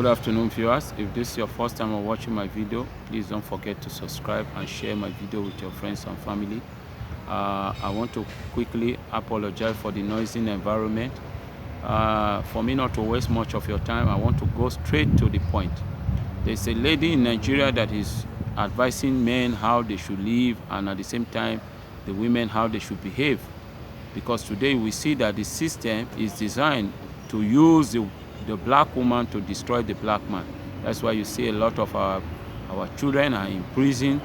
Good afternoon, viewers. If this is your first time of watching my video, please don't forget to subscribe and share my video with your friends and family. I want to quickly apologize for the noisy environment. For me not to waste much of your time, I want to go straight to the point. There's a lady in Nigeria that is advising men how they should live, and at the same time the women how they should behave, because today we see that the system is designed to use the black woman to destroy the black man. That's why you see a lot of our children are in prison.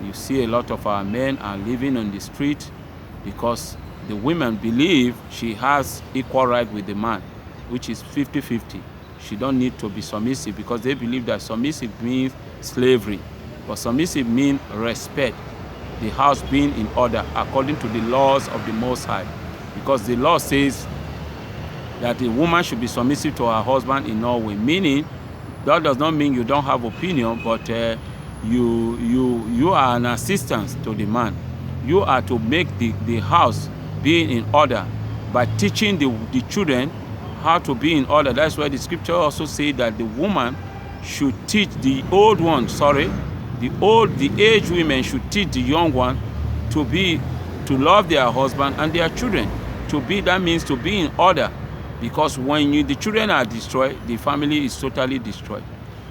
You see a lot of our men are living on the street because the women believe she has equal right with the man, which is 50-50. She don't need to be submissive because they believe that submissive means slavery, but submissive means respect, the house being in order according to the laws of the Most High, because the law says that a woman should be submissive to her husband in all ways. Meaning, that does not mean you don't have opinion, but you are an assistant to the man. You are to make the house be in order by teaching the children how to be in order. That's why the scripture also say that the woman should teach the old one, the aged women should teach the young one to love their husband and their children. That means to be in order. Because when the children are destroyed, the family is totally destroyed.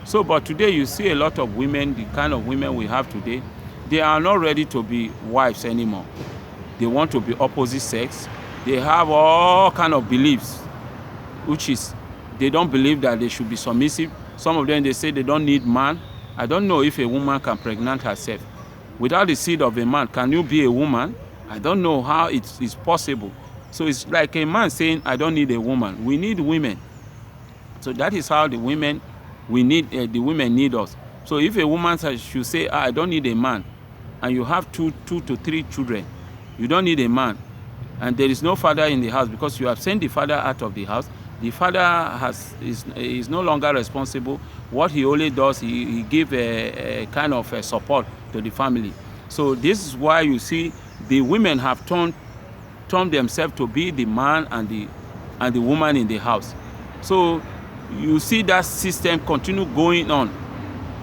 So, but today you see a lot of women, the kind of women we have today, they are not ready to be wives anymore. They want to be opposite sex. They have all kind of beliefs, which is they don't believe that they should be submissive. Some of them, they say they don't need man. I don't know if a woman can pregnant herself. Without the seed of a man, can you be a woman? I don't know how it's possible. So it's like a man saying, I don't need a woman. We need women. So that is how the women need us. So if a woman should say, I don't need a man, and you have two to three children, you don't need a man, and there is no father in the house because you have sent the father out of the house, the father is no longer responsible. What he only does, he gives a kind of a support to the family. So this is why you see the women have turned themselves to be the man and the woman in the house. So you see that system continue going on,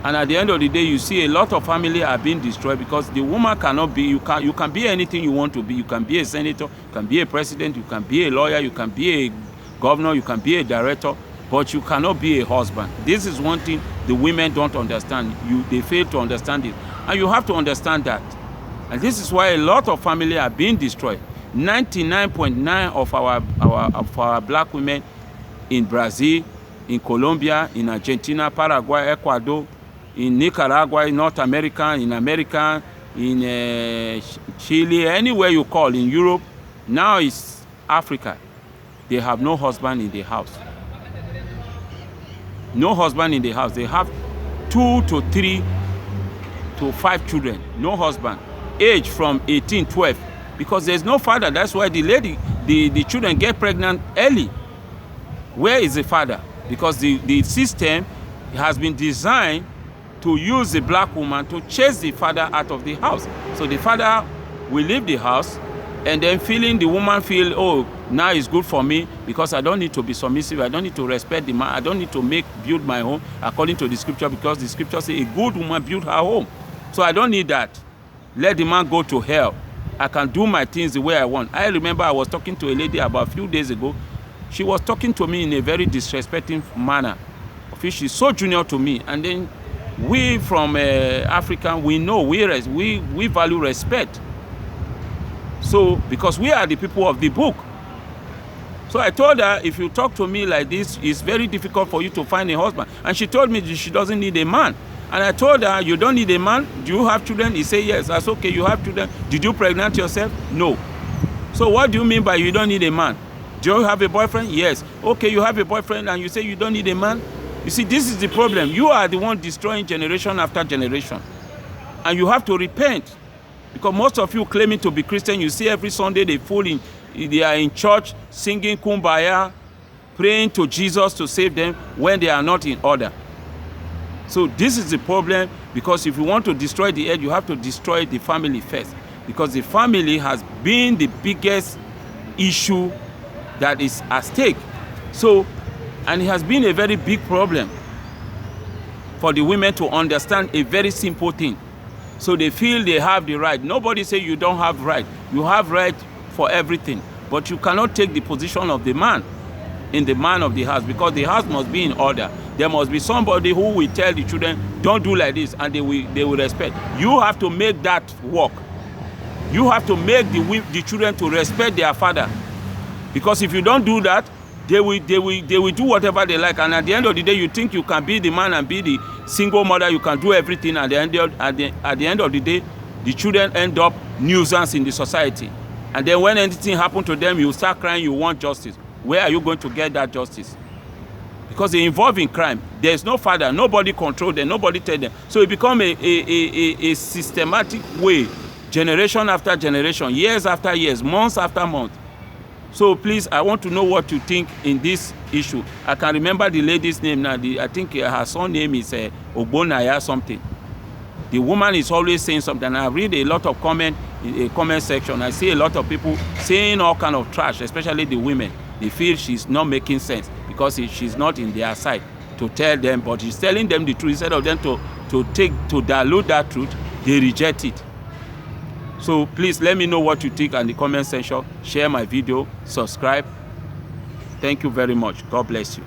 and at the end of the day you see a lot of families are being destroyed because the woman cannot be, you can be anything you want to be. You can be a senator, you can be a president, you can be a lawyer, you can be a governor, you can be a director, but you cannot be a husband. This is one thing the women don't understand. They fail to understand it, and you have to understand that. And this is why a lot of families are being destroyed. 99.9% of our black women in Brazil, in Colombia, in Argentina, Paraguay, Ecuador, in Nicaragua, in North America, in America, in Chile, anywhere you call, in Europe, now it's Africa. They have no husband in the house. No husband in the house. They have 2 to 3 to 5 children. No husband. Age from 18, 12. Because there's no father. That's why the children get pregnant early. Where is the father? Because the system has been designed to use the black woman to chase the father out of the house. So the father will leave the house, and then the woman feel, oh, now it's good for me because I don't need to be submissive. I don't need to respect the man. I don't need to build my home according to the scripture, because the scripture says a good woman build her home. So I don't need that. Let the man go to hell. I can do my things the way I want. I remember I was talking to a lady about a few days ago. She was talking to me in a very disrespectful manner. She's so junior to me. And then we from Africa, we know we value respect. So because we are the people of the book. So I told her, if you talk to me like this, it's very difficult for you to find a husband. And she told me she doesn't need a man. And I told her, you don't need a man? Do you have children? He said, yes. I said, okay, you have children. Did you pregnant yourself? No. So what do you mean by you don't need a man? Do you have a boyfriend? Yes. Okay, you have a boyfriend and you say you don't need a man? You see, this is the problem. You are the one destroying generation after generation. And you have to repent. Because most of you claiming to be Christian, you see every Sunday they are in church singing Kumbaya, praying to Jesus to save them when they are not in order. So this is the problem, because if you want to destroy the earth, you have to destroy the family first. Because the family has been the biggest issue that is at stake. So, and it has been a very big problem. for the women to understand a very simple thing. So they feel they have the right. Nobody say you don't have right. You have right for everything. But you cannot take the position of the man in the man of the house, because the house must be in order. There must be somebody who will tell the children, don't do like this, and they will respect. You have to make that work. You have to make the children to respect their father. Because if you don't do that, they will do whatever they like, and at the end of the day, you think you can be the man and be the single mother, you can do everything, and at the end of the day, the children end up nuisance in the society. And then when anything happens to them, you start crying, you want justice. Where are you going to get that justice? Because they involve in crime. There's no father, nobody control them, nobody tell them. So it becomes a systematic way, generation after generation, years after years, months after months. So please, I want to know what you think in this issue. I can remember the lady's name now. I think her son name is Ogbonaya something. The woman is always saying something. I read a lot of comment in a comment section. I see a lot of people saying all kind of trash, especially the women. They feel she's not making sense because she's not in their side to tell them, but she's telling them the truth. Instead of them to dilute that truth, they reject it. So please let me know what you think in the comment section. Share my video, subscribe. Thank you very much. God bless you.